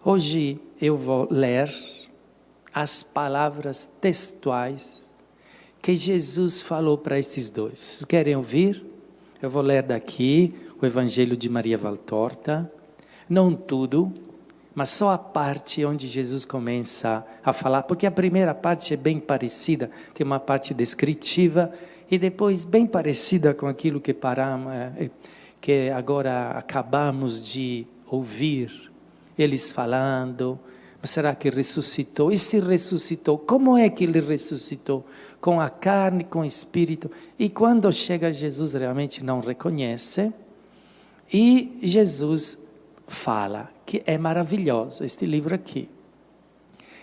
Hoje eu vou ler as palavras textuais que Jesus falou para esses dois. Vocês querem ouvir? Eu vou ler daqui o Evangelho de Maria Valtorta. Não tudo, mas só a parte onde Jesus começa a falar, porque a primeira parte é bem parecida, tem uma parte descritiva e depois bem parecida com aquilo que agora acabamos de ouvir, eles falando. Mas será que ressuscitou? E se ressuscitou, como é que ele ressuscitou? Com a carne, com o espírito. E quando chega Jesus, realmente não reconhece. E Jesus fala, que é maravilhoso, este livro aqui.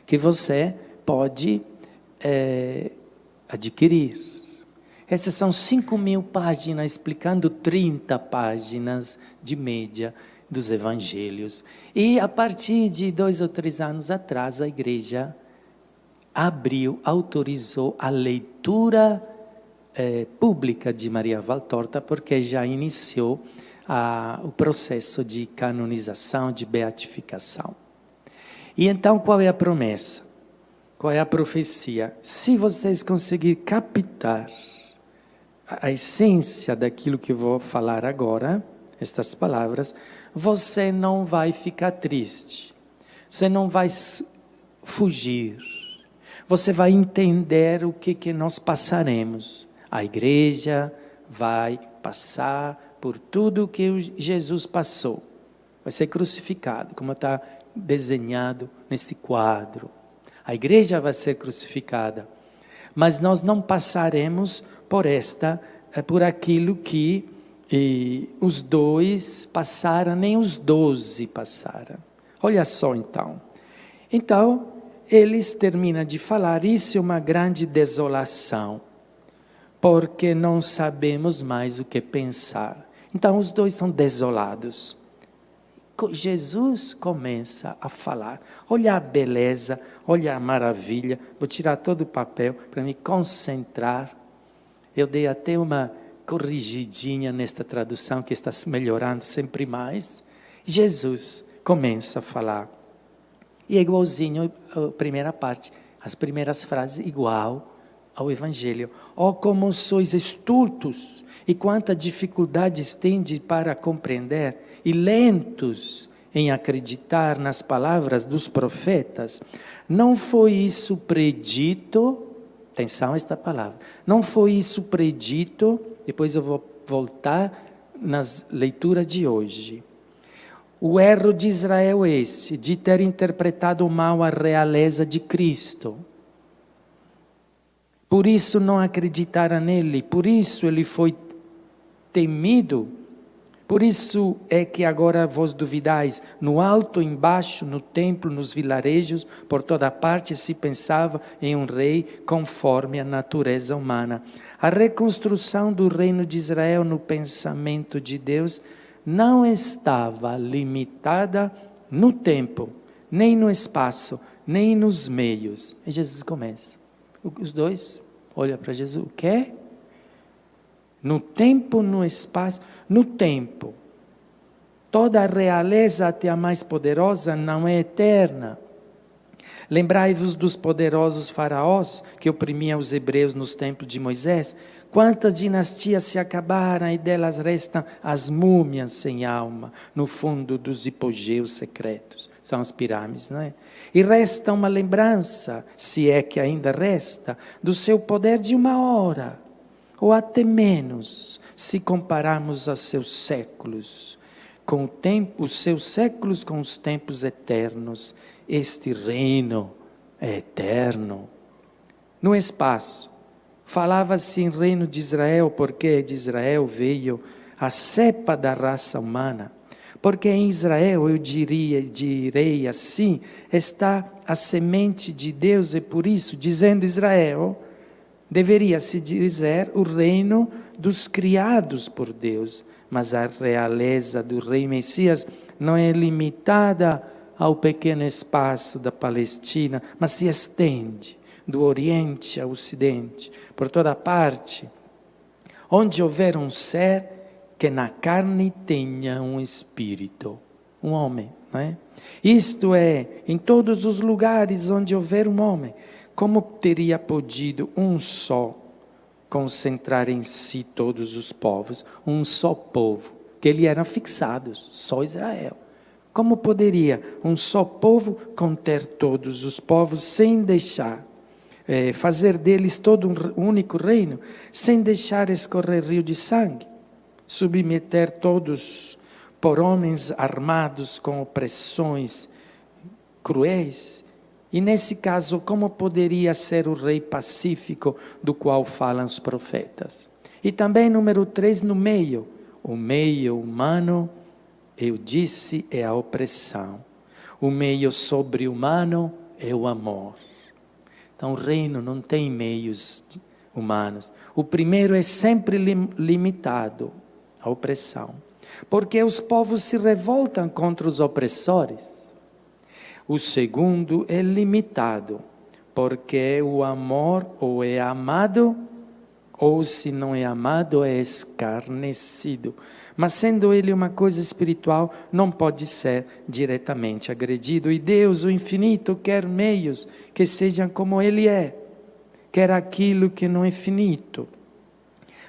Que você pode adquirir. Essas são 5.000 páginas, explicando 30 páginas de média dos evangelhos. E a partir de 2 ou 3 anos atrás, a igreja autorizou a leitura pública de Maria Valtorta, porque já iniciou o processo de canonização, de beatificação. E então, qual é a promessa? Qual é a profecia? Se vocês conseguirem captar a essência daquilo que eu vou falar agora, estas palavras, você não vai ficar triste, você não vai fugir, você vai entender o que nós passaremos. A igreja vai passar por tudo que Jesus passou, vai ser crucificado, como está desenhado nesse quadro. A igreja vai ser crucificada, mas nós não passaremos por aquilo que os dois passaram, nem os 12 passaram. Olha só então. Então, eles terminam de falar, isso é uma grande desolação, porque não sabemos mais o que pensar. Então, os dois são desolados. Jesus começa a falar. Olha a beleza, olha a maravilha. Vou tirar todo o papel para me concentrar. Eu dei até uma corrigidinha nesta tradução que está melhorando sempre mais. Jesus começa a falar. E é igualzinho a primeira parte, as primeiras frases igual ao Evangelho. Oh, como sois estultos e quanta dificuldades tendes para compreender e lentos em acreditar nas palavras dos profetas. Não foi isso predito? Atenção a esta palavra. Não foi isso predito? Depois eu vou voltar nas leituras de hoje. O erro de Israel é esse, de ter interpretado mal a realeza de Cristo. Por isso não acreditaram nele, por isso ele foi temido. Por isso é que agora vos duvidais, no alto, embaixo, no templo, nos vilarejos, por toda parte se pensava em um rei conforme a natureza humana. A reconstrução do reino de Israel no pensamento de Deus não estava limitada no tempo, nem no espaço, nem nos meios. E Jesus começa. Os dois olham para Jesus, o quê? No tempo, no espaço, no tempo. Toda a realeza, até a mais poderosa, não é eterna. Lembrai-vos dos poderosos faraós que oprimiam os hebreus nos tempos de Moisés. Quantas dinastias se acabaram e delas restam as múmias sem alma, no fundo dos hipogeus secretos. São as pirâmides, não é? E resta uma lembrança, se é que ainda resta, do seu poder de uma hora, ou até menos, se compararmos a seus séculos, com o tempo, os seus séculos com os tempos eternos. Este reino é eterno. No espaço, falava-se em reino de Israel, porque de Israel veio a cepa da raça humana. Porque em Israel, eu direi assim, está a semente de Deus, e por isso, dizendo Israel, deveria-se dizer o reino dos criados por Deus, mas a realeza do rei Messias não é limitada ao pequeno espaço da Palestina, mas se estende do Oriente ao Ocidente, por toda parte, onde houver um ser que na carne tenha um espírito. um homem, não é? Isto é, em todos os lugares onde houver um homem, como teria podido um só concentrar em si todos os povos, um só povo, que eles eram fixados, só Israel. Como poderia um só povo conter todos os povos sem deixar, fazer deles todo um único reino, sem deixar escorrer rio de sangue, submeter todos por homens armados com opressões cruéis? E nesse caso, como poderia ser o rei pacífico do qual falam os profetas? E também, número 3, no meio. O meio humano, eu disse, é a opressão. O meio sobre-humano é o amor. Então, o reino não tem meios humanos. O primeiro é sempre limitado, a opressão. Porque os povos se revoltam contra os opressores. O segundo é limitado, porque o amor ou é amado, ou se não é amado, é escarnecido. Mas sendo ele uma coisa espiritual, não pode ser diretamente agredido. E Deus, o infinito, quer meios que sejam como ele é, quer aquilo que não é finito,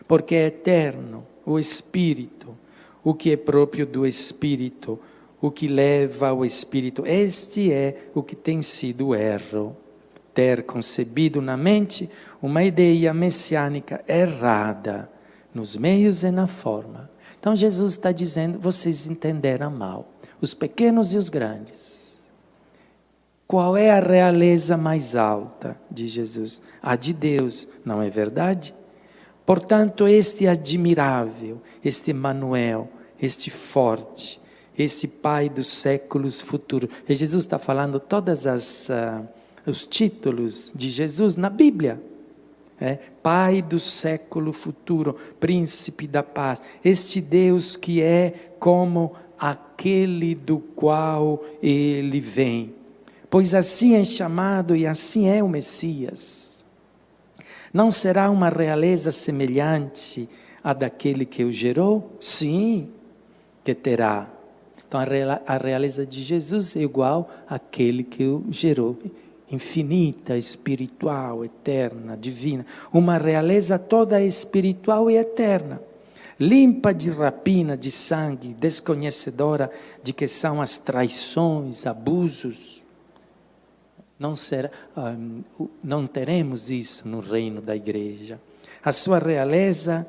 porque é eterno, o Espírito, o que é próprio do Espírito, o que leva ao Espírito. Este é o que tem sido o erro. Ter concebido na mente uma ideia messiânica errada, nos meios e na forma. Então Jesus está dizendo, vocês entenderam mal, os pequenos e os grandes. Qual é a realeza mais alta de Jesus? A de Deus, não é verdade? Portanto, este admirável, este Emmanuel, este forte, esse Pai dos séculos futuros. E Jesus está falando todos os títulos de Jesus na Bíblia. Pai do século futuro, Príncipe da paz. Este Deus que é como aquele do qual ele vem. Pois assim é chamado e assim é o Messias. Não será uma realeza semelhante à daquele que o gerou? Sim, que terá. Então, a realeza de Jesus é igual àquele que o gerou. Infinita, espiritual, eterna, divina. Uma realeza toda espiritual e eterna. Limpa de rapina, de sangue, desconhecedora de que são as traições, abusos. Não teremos isso no reino da igreja. A sua realeza,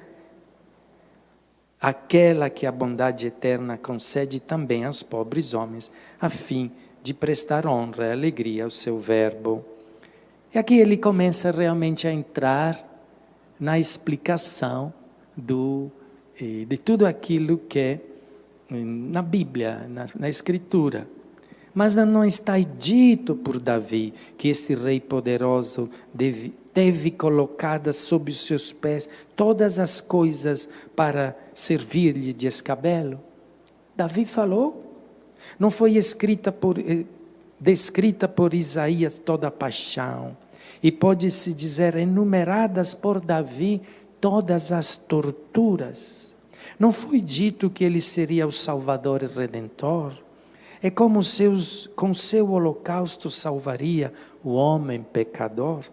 aquela que a bondade eterna concede também aos pobres homens, a fim de prestar honra e alegria ao seu verbo. E aqui ele começa realmente a entrar na explicação de tudo aquilo que é na Bíblia, na Escritura. Mas não está dito por Davi que este rei poderoso teve colocadas sob os seus pés todas as coisas para servir-lhe de escabelo? Davi falou. Não foi descrita por Isaías toda a paixão. E pode-se dizer enumeradas por Davi todas as torturas. Não foi dito que ele seria o Salvador e Redentor. É como com seu holocausto salvaria o homem pecador.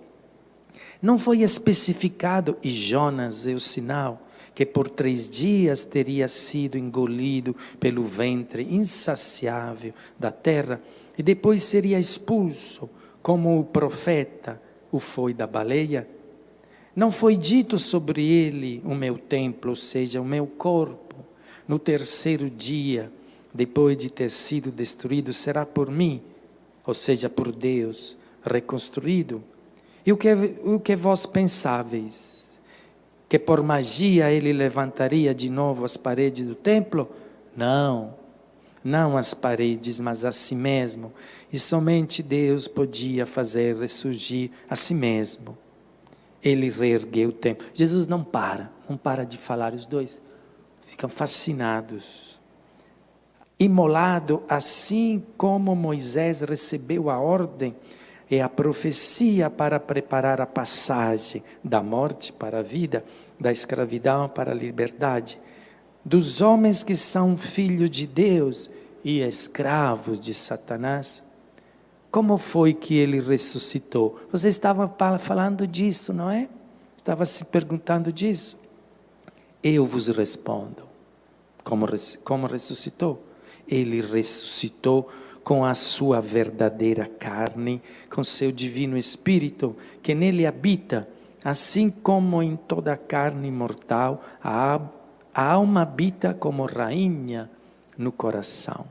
Não foi especificado, e Jonas é o sinal, que por 3 dias teria sido engolido pelo ventre insaciável da terra, e depois seria expulso, como o profeta o foi da baleia. Não foi dito sobre ele o meu templo, ou seja, o meu corpo, no 3º dia, depois de ter sido destruído, será por mim, ou seja, por Deus, reconstruído. E o que vós pensáveis? Que por magia ele levantaria de novo as paredes do templo? Não as paredes, mas a si mesmo. E somente Deus podia fazer ressurgir a si mesmo. Ele reergueu o templo. Jesus não para de falar, os dois ficam fascinados. Imolado, assim como Moisés recebeu a ordem e a profecia para preparar a passagem da morte para a vida, da escravidão para a liberdade, dos homens que são filhos de Deus e escravos de Satanás. Como foi que ele ressuscitou? Você estava falando disso, não é? Estava se perguntando disso. Eu vos respondo. Como ressuscitou? Ele ressuscitou com a sua verdadeira carne, com seu divino Espírito, que nele habita, assim como em toda a carne mortal, a alma habita como rainha no coração.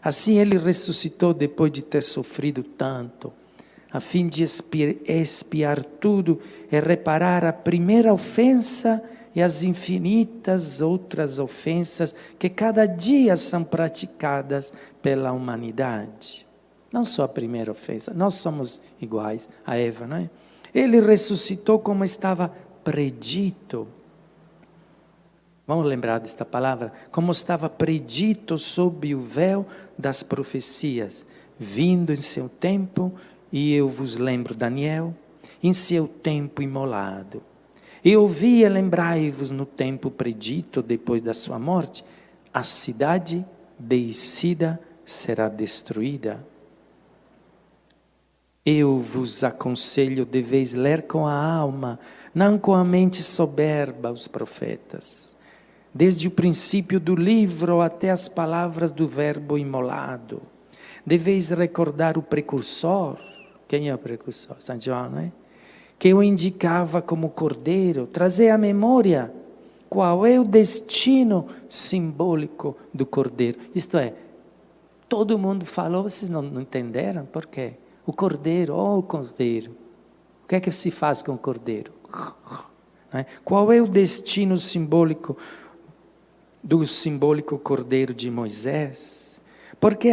Assim ele ressuscitou depois de ter sofrido tanto, a fim de expiar tudo e reparar a primeira ofensa e as infinitas outras ofensas que cada dia são praticadas pela humanidade. Não só a primeira ofensa, nós somos iguais a Eva, não é? Ele ressuscitou como estava predito. Vamos lembrar desta palavra? Como estava predito sob o véu das profecias, vindo em seu tempo, e eu vos lembro, Daniel, em seu tempo imolado. E ouvi, lembrai-vos no tempo predito, depois da sua morte, a cidade descida será destruída. Eu vos aconselho, deveis ler com a alma, não com a mente soberba, os profetas. Desde o princípio do livro até as palavras do verbo imolado. Deveis recordar o precursor. Quem é o precursor? São João, não é? Que o indicava como cordeiro, trazer à memória qual é o destino simbólico do cordeiro. Isto é, todo mundo falou, vocês não entenderam? Por quê? O cordeiro, o cordeiro. O que é que se faz com o cordeiro? Não é? Qual é o destino simbólico do simbólico cordeiro de Moisés? Porque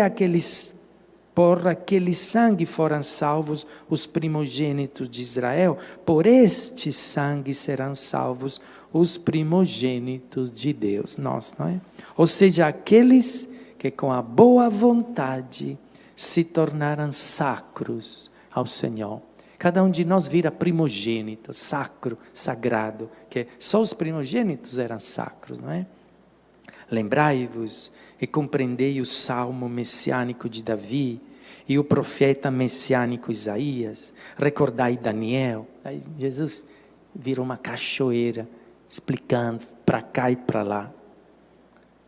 por aquele sangue foram salvos os primogênitos de Israel, por este sangue serão salvos os primogênitos de Deus, nós, não é? Ou seja, aqueles que com a boa vontade se tornaram sacros ao Senhor. Cada um de nós vira primogênito, sacro, sagrado, que só os primogênitos eram sacros, não é? Lembrai-vos e compreendei o salmo messiânico de Davi e o profeta messiânico Isaías. Recordai Daniel. Aí Jesus vira uma cachoeira explicando para cá e para lá.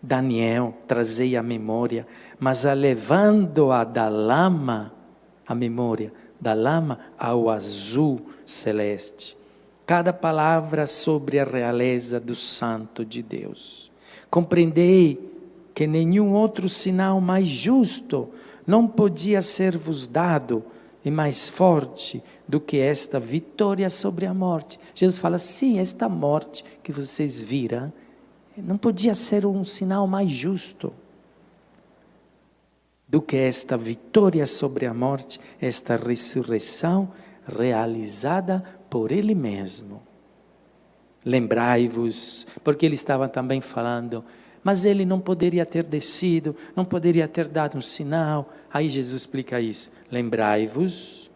Daniel, trazei a memória, mas levando-a da lama, a memória, da lama ao azul celeste. Cada palavra sobre a realeza do Santo de Deus. Compreendei que nenhum outro sinal mais justo não podia ser-vos dado e mais forte do que esta vitória sobre a morte. Jesus fala, sim, esta morte que vocês viram, não podia ser um sinal mais justo do que esta vitória sobre a morte, esta ressurreição realizada por Ele mesmo. Lembrai-vos, porque ele estava também falando, mas ele não poderia ter descido, não poderia ter dado um sinal. Aí Jesus explica isso. Lembrai-vos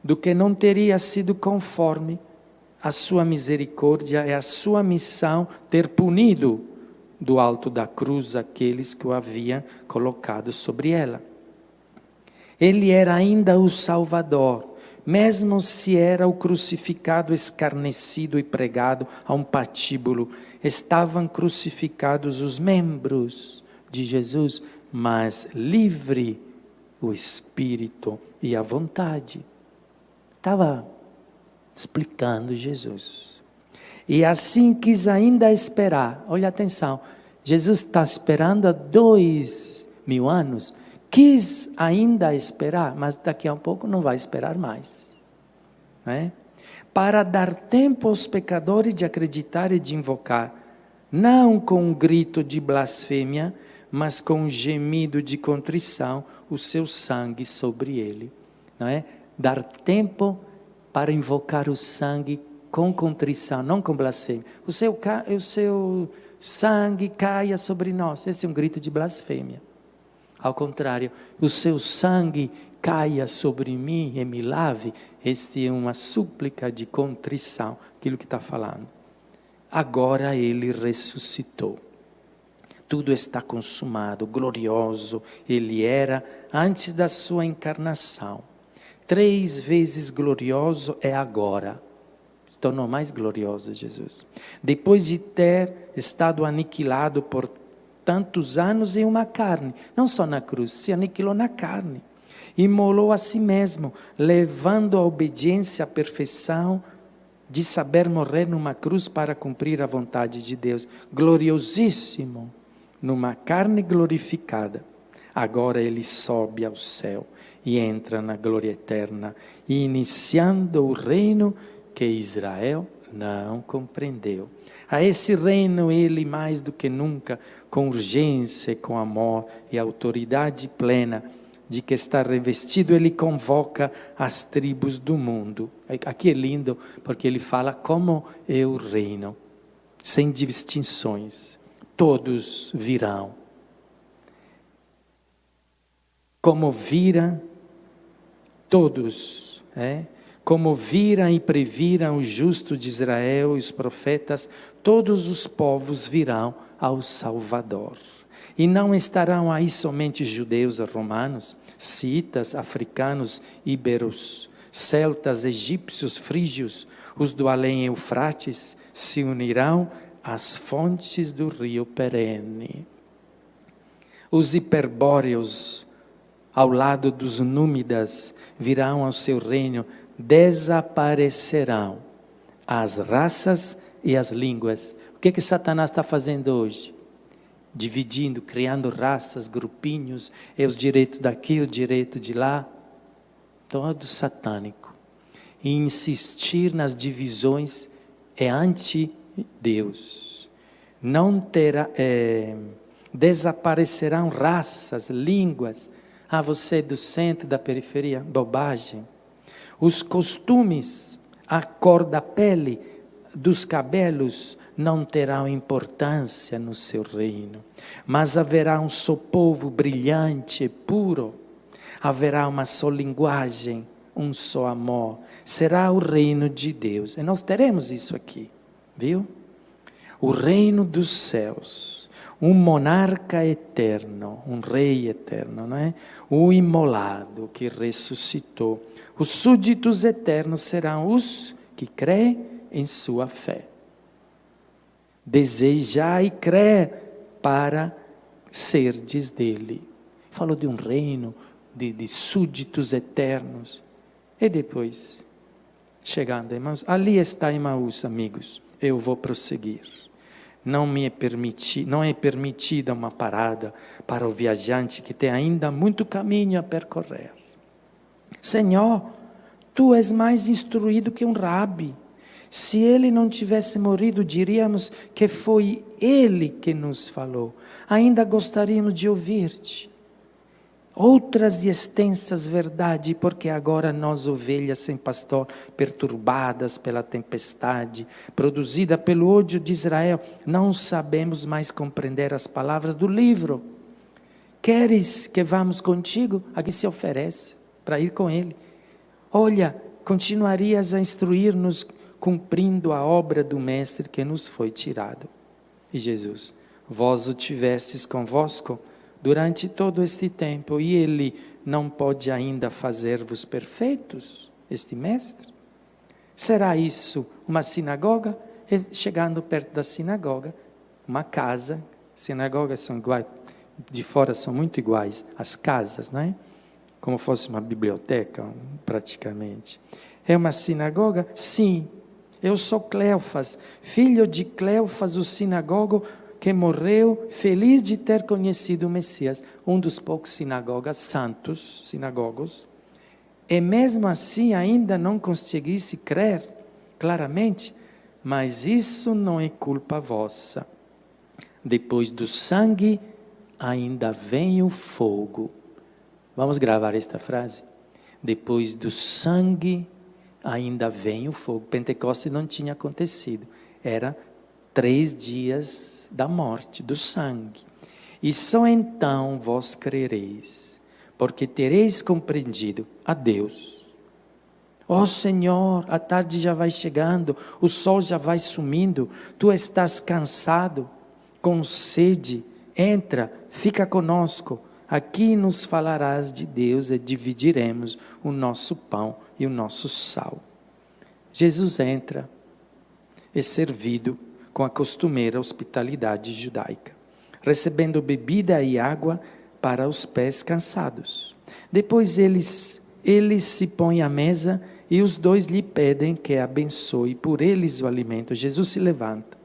do que não teria sido conforme a sua misericórdia e a sua missão ter punido do alto da cruz aqueles que o haviam colocado sobre ela. Ele era ainda o Salvador, mesmo se era o crucificado, escarnecido e pregado a um patíbulo. Estavam crucificados os membros de Jesus, mas livre o espírito e a vontade. Estava explicando Jesus. E assim quis ainda esperar. Olha atenção, Jesus está esperando há 2000 anos. Quis ainda esperar, mas daqui a um pouco não vai esperar mais. Não é? Para dar tempo aos pecadores de acreditar e de invocar, não com um grito de blasfêmia, mas com um gemido de contrição, o seu sangue sobre ele. Não é? Dar tempo para invocar o sangue com contrição, não com blasfêmia. O seu sangue caia sobre nós. Esse é um grito de blasfêmia. Ao contrário, o seu sangue caia sobre mim e me lave. Este é uma súplica de contrição, aquilo que está falando. Agora ele ressuscitou. Tudo está consumado, glorioso Ele era antes da sua encarnação. 3 vezes glorioso é agora. Se tornou mais glorioso Jesus. Depois de ter estado aniquilado por tantos anos em uma carne, não só na cruz, se aniquilou na carne. Imolou a si mesmo, levando a obediência à perfeição de saber morrer numa cruz para cumprir a vontade de Deus. Gloriosíssimo, numa carne glorificada. Agora Ele sobe ao céu e entra na glória eterna, iniciando o reino que Israel não compreendeu. A esse reino Ele, mais do que nunca, com urgência, com amor e autoridade plena, de que está revestido, Ele convoca as tribos do mundo. Aqui é lindo, porque Ele fala como é o reino, sem distinções. Todos virão. Como viram todos, como viram e previram os justos de Israel e os profetas, todos os povos virão ao Salvador. E não estarão aí somente judeus e romanos, citas, africanos, íberos, celtas, egípcios, frígios, os do além Eufrates, se unirão às fontes do rio perene. Os hiperbóreos, ao lado dos númidas, virão ao seu reino, desaparecerão as raças e as línguas. O que Satanás está fazendo hoje? Dividindo, criando raças, grupinhos, os direitos daqui, o direito de lá. Todo satânico. E insistir nas divisões é anti-Deus. Não terá, desaparecerão raças, línguas. Você é do centro, da periferia. Bobagem. Os costumes, a cor da pele, dos cabelos, não terão importância no seu reino. Mas haverá um só povo brilhante e puro. Haverá uma só linguagem, um só amor. Será o reino de Deus. E nós teremos isso aqui, viu? O reino dos céus. Um monarca eterno, um rei eterno, não é? O imolado que ressuscitou. Os súditos eternos serão os que creem em sua fé. Desejai e crer para serdes dele. Falou de um reino, de súditos eternos. E depois, chegando a Emaús, ali está Emaús, amigos. Eu vou prosseguir. Não é permitida uma parada para o viajante que tem ainda muito caminho a percorrer. Senhor, tu és mais instruído que um rabi. Se ele não tivesse morrido, diríamos que foi ele que nos falou. Ainda gostaríamos de ouvir-te. Outras e extensas verdades, porque agora nós, ovelhas sem pastor, perturbadas pela tempestade, produzida pelo ódio de Israel, não sabemos mais compreender as palavras do livro. Queres que vamos contigo? Aqui se oferece para ir com ele. Olha, continuarias a instruir-nos, cumprindo a obra do Mestre que nos foi tirado. E Jesus, vós o tivestes convosco durante todo este tempo, e Ele não pode ainda fazer-vos perfeitos, este Mestre? Será isso uma sinagoga? E chegando perto da sinagoga, uma casa. Sinagogas são iguais, de fora são muito iguais às casas, não é? Como fosse uma biblioteca, praticamente. É uma sinagoga? Sim. Eu sou Cleofas, filho de Cleofas, o sinagogo, que morreu feliz de ter conhecido o Messias, um dos poucos sinagogos, e mesmo assim ainda não conseguisse crer claramente, mas isso não é culpa vossa. Depois do sangue, ainda vem o fogo. Vamos gravar esta frase? Depois do sangue, ainda vem o fogo. Pentecostes não tinha acontecido, era 3 dias da morte, do sangue. E só então vós crereis, porque tereis compreendido a Deus. Ó Senhor, a tarde já vai chegando, o sol já vai sumindo, tu estás cansado, com sede, Entra, fica conosco. Aqui nos falarás de Deus e dividiremos o nosso pão e o nosso sal. Jesus entra, é servido com a costumeira hospitalidade judaica, recebendo bebida e água para os pés cansados. Depois eles se põem à mesa e os dois lhe pedem que abençoe por eles o alimento. Jesus se levanta,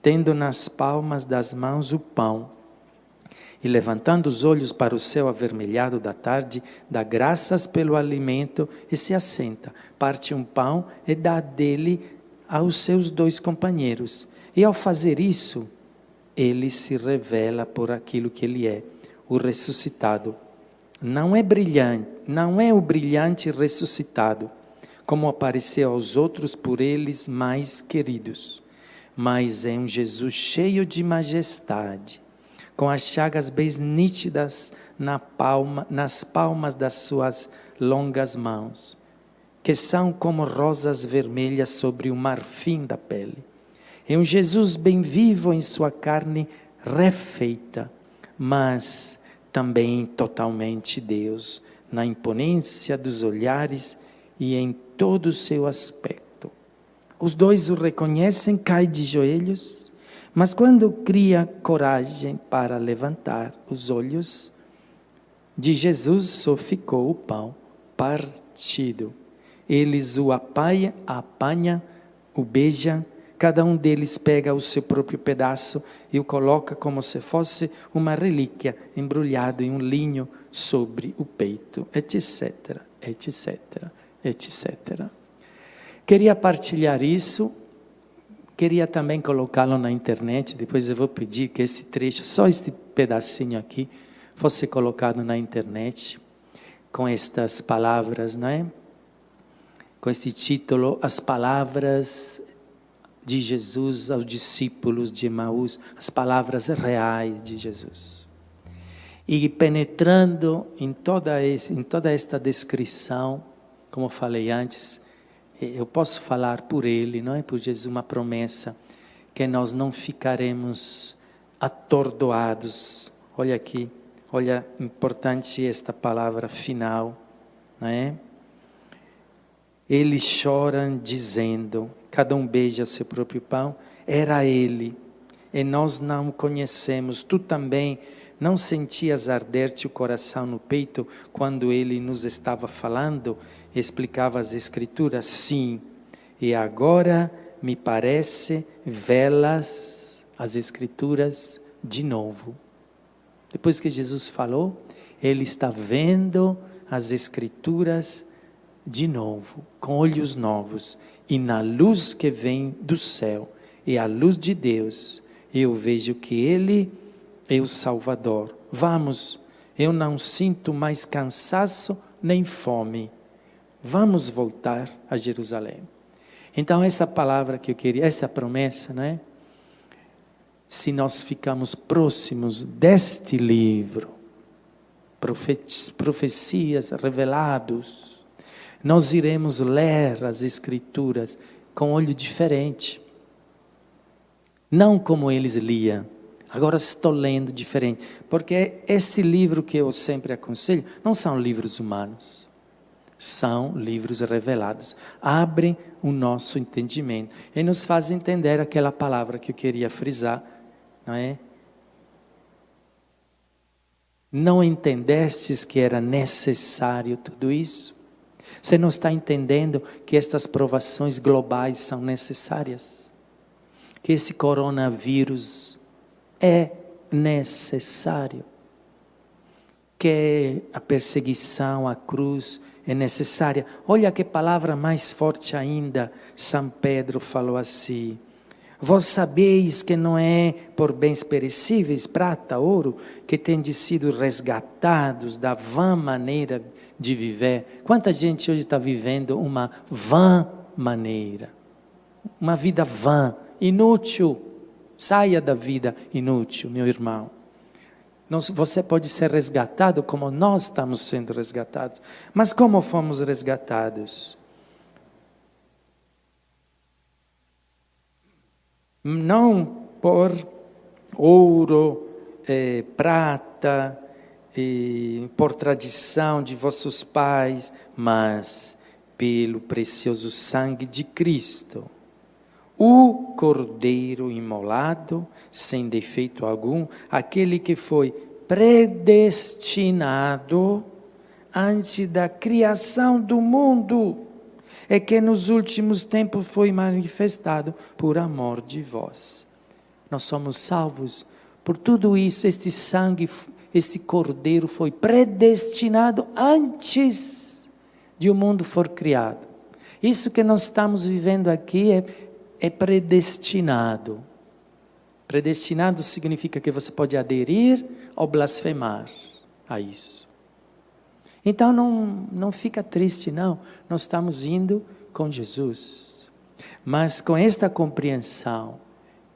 tendo nas palmas das mãos o pão, e levantando os olhos para o céu avermelhado da tarde, dá graças pelo alimento e se assenta. Parte um pão e dá dele aos seus dois companheiros. E ao fazer isso, ele se revela por aquilo que ele é, o ressuscitado. Não é o brilhante ressuscitado, como apareceu aos outros por eles mais queridos, mas é um Jesus cheio de majestade, com as chagas bem nítidas nas palmas das suas longas mãos, que são como rosas vermelhas sobre o marfim da pele. É um Jesus bem vivo em sua carne refeita, mas também totalmente Deus, na imponência dos olhares e em todo o seu aspecto. Os dois o reconhecem, caem de joelhos, mas quando cria coragem para levantar os olhos de Jesus, só ficou o pão partido. Eles o apanham, o beijam, cada um deles pega o seu próprio pedaço e o coloca como se fosse uma relíquia, embrulhado em um linho sobre o peito, etc, etc, etc. Queria partilhar isso. Queria também colocá-lo na internet, depois eu vou pedir que esse trecho, só este pedacinho aqui, fosse colocado na internet, com estas palavras, não é? Com esse título, As Palavras de Jesus aos discípulos de Emaús, as palavras reais de Jesus. E penetrando em toda esta descrição, como falei antes, eu posso falar por ele, não é? Por Jesus, uma promessa, que nós não ficaremos atordoados. Olha aqui, olha, importante esta palavra final, não é? Eles choram dizendo, cada um beija o seu próprio pão, era ele, e nós não o conhecemos. Tu também não sentias arder-te o coração no peito quando ele nos estava falando? Explicava as Escrituras, sim, e agora me parece vê-las, as Escrituras, de novo. Depois que Jesus falou, ele está vendo as Escrituras de novo, com olhos novos, e na luz que vem do céu, e a luz de Deus, eu vejo que ele é o Salvador. Vamos, eu não sinto mais cansaço nem fome. Vamos voltar a Jerusalém. Então essa palavra que eu queria, essa promessa, né? Se nós ficamos próximos deste livro, profecias revelados, nós iremos ler as Escrituras com olho diferente. Não como eles liam. Agora estou lendo diferente. Porque esse livro que eu sempre aconselho, não são livros humanos. São livros revelados, abrem o nosso entendimento e nos fazem entender aquela palavra que eu queria frisar, não é? Não entendestes que era necessário tudo isso? Você não está entendendo que estas provações globais são necessárias? Que esse coronavírus é necessário? Que a perseguição, a cruz é necessária. Olha que palavra mais forte ainda. São Pedro falou assim: vós sabeis que não é por bens perecíveis, prata, ouro, que tendes sido resgatados da vã maneira de viver. Quanta gente hoje está vivendo uma vã maneira, uma vida vã, inútil. Saia da vida inútil, meu irmão. Você pode ser resgatado como nós estamos sendo resgatados. Mas como fomos resgatados? Não por ouro prata, por tradição de vossos pais, mas pelo precioso sangue de Cristo, o Cordeiro imolado, sem defeito algum, aquele que foi predestinado antes da criação do mundo, é que nos últimos tempos foi manifestado por amor de vós. Nós somos salvos por tudo isso. Este sangue, este Cordeiro foi predestinado antes de o mundo for criado. Isso que nós estamos vivendo aqui é predestinado. Predestinado significa que você pode aderir ou blasfemar a isso. Então não fica triste, não. Nós estamos indo com Jesus. Mas com esta compreensão,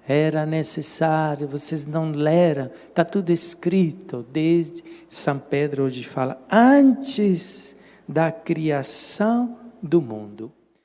era necessário, vocês não leram, está tudo escrito, desde São Pedro hoje fala, antes da criação do mundo.